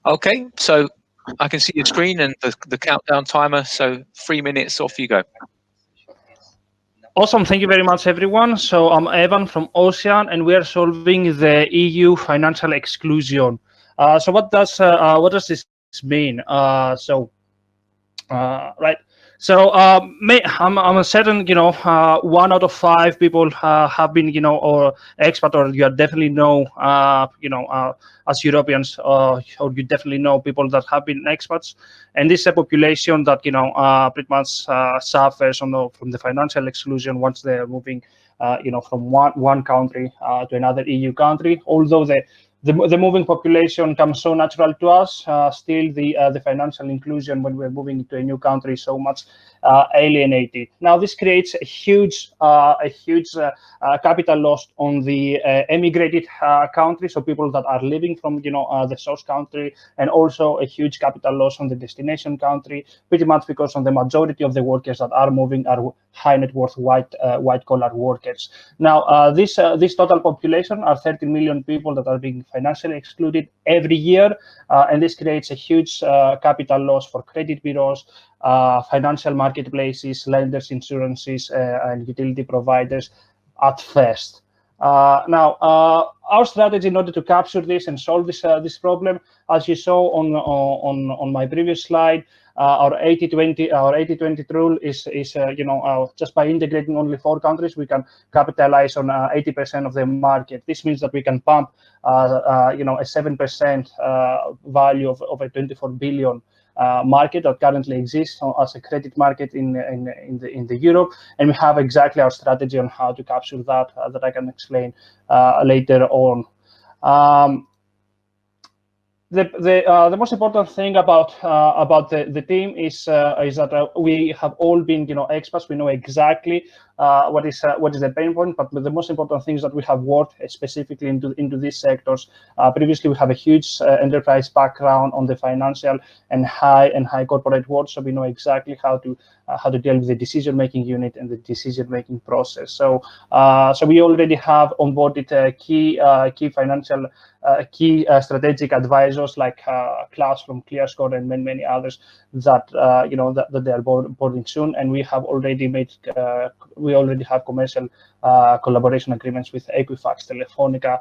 Okay, so I can see your screen and the countdown timer. So 3 minutes, off you go. Awesome. Thank you very much, everyone. So I'm Evan from Ocyan, and we are solving the EU financial exclusion. So what does this mean? Right. So I'm a certain, 1 out of 5 people have been, or expat, or you definitely know, as Europeans, or you definitely know people that have been expats, and this is a population that pretty much suffers from the financial exclusion once they're moving, from one country to another EU country. Although the moving population comes so natural to us. Still, the financial inclusion when we're moving to a new country is so much alienated. Now, this creates a huge capital loss on the emigrated country, so people that are living from the source country, and also a huge capital loss on the destination country, pretty much because on the majority of the workers that are moving are high net worth white collar workers. Now, this total population are 30 million people that are being financially excluded every year, and this creates a huge capital loss for credit bureaus, financial marketplaces, lenders, insurances, and utility providers at first. Now, our strategy in order to capture this and solve this problem, as you saw on my previous slide, our 80-20 rule is just by integrating only 4 countries, we can capitalize on 80% of the market. This means that we can pump a 7% value of a 24 billion market that currently exists as a credit market in the Europe, and we have exactly our strategy on how to capture that that I can explain later on. The most important thing about the team is that we have all been experts. We know exactly what is the pain point, but the most important thing is that we have worked specifically into these sectors. Previously, we have a huge enterprise background on the financial and high corporate world, so we know exactly how to deal with the decision-making unit and the decision-making process. So we already have onboarded key financial key strategic advisors like Klaus from ClearScore and many others that that they are boarding soon, and we already have commercial collaboration agreements with Equifax, Telefonica,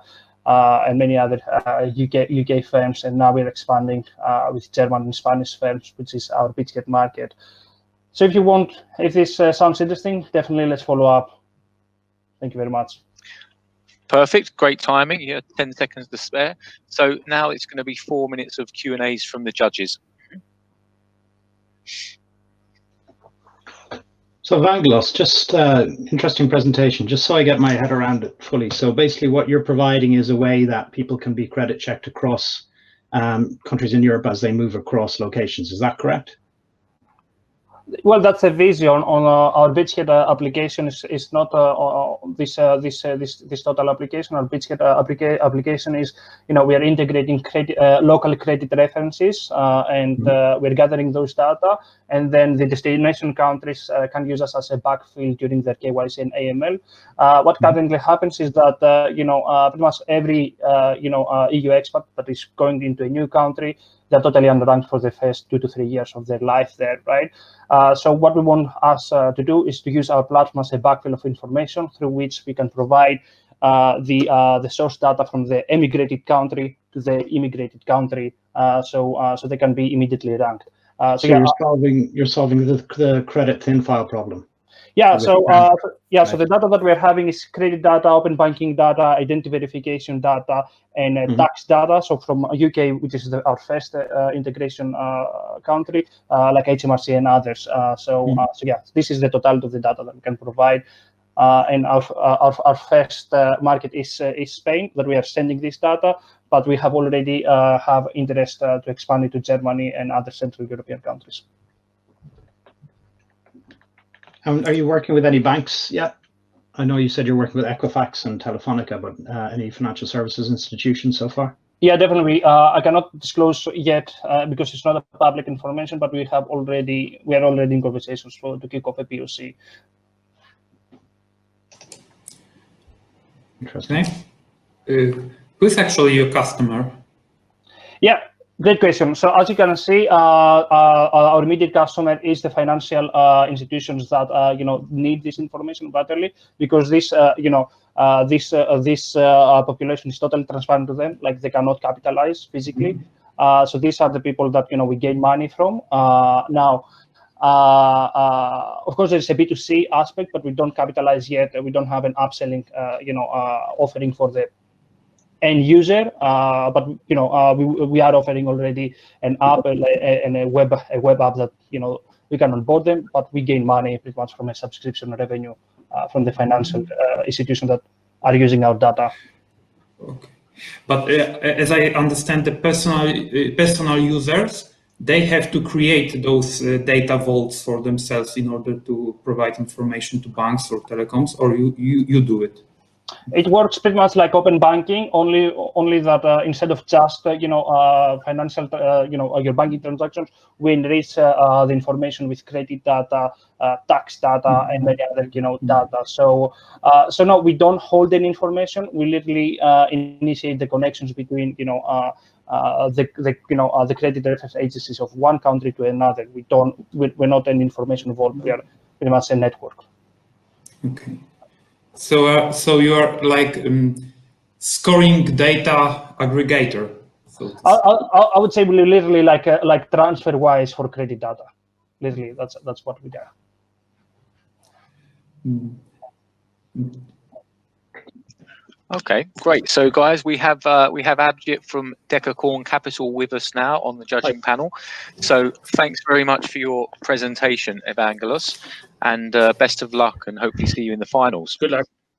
and many other UK firms, and now we're expanding with German and Spanish firms, which is our beachhead market. So if this sounds interesting, definitely let's follow up. Thank you very much. Perfect, great timing. You had 10 seconds to spare. So now it's going to be 4 minutes of Q&As from the judges. So Evangelos, just interesting presentation, just so I get my head around it fully. So basically what you're providing is a way that people can be credit checked across countries in Europe as they move across locations. Is that correct? Well, that's a vision on our beachhead application. Is not this total application. Our beachhead application is, we are integrating local credit references, and we're gathering those data, and then the destination countries can use us as a backfill during their KYC and AML. What currently happens is that pretty much every EU expat that is going into a new country, they're totally unranked for the first 2 to 3 years of their life there, right? So what we want us to do is to use our platform as a backfill of information through which we can provide the source data from the emigrated country to the immigrated country, so they can be immediately ranked. So you're solving the credit thin file problem. Yeah, so so the data that we're having is credit data, open banking data, identity verification data, and tax data. So from UK, which is our first integration country, like HMRC and others. So yeah, this is the totality of the data that we can provide. And our first market is Spain, that we are sending this data, but we have already have interest to expand it to Germany and other Central European countries. Are you working with any banks yet? I know you said you're working with Equifax and Telefonica, but any financial services institutions so far? Yeah, definitely. I cannot disclose yet because it's not public information, but we are already in conversations to kick off a POC. Interesting. Okay. Who's actually your customer? Yeah. Great question. So as you can see, our immediate customer is the financial institutions that need this information badly, because this population is totally transparent to them. Like, they cannot capitalize physically. So these are the people that we gain money from. Now, of course, there's a B2C aspect, but we don't capitalize yet. We don't have an upselling offering for the end user, but we are offering already an app and a web app that we can onboard them, but we gain money pretty much from a subscription revenue from the financial institution that are using our data. Okay, but as I understand, the personal users, they have to create those data vaults for themselves in order to provide information to banks or telecoms, or you do it? It works pretty much like open banking, only that instead of just financial your banking transactions, we enrich the information with credit data, tax data, and many other data. So no, we don't hold any information. We literally initiate the connections between the credit reference agencies of one country to another. We're not an information vault. We are pretty much a network. Okay. So you are like scoring data aggregator. So I would say we're literally like TransferWise for credit data. Literally, that's what we do. Okay, great. So, guys, we have Abhijit from Decacorn Capital with us now on the judging panel. So, thanks very much for your presentation, Evangelos, and best of luck, and hopefully see you in the finals. Good luck.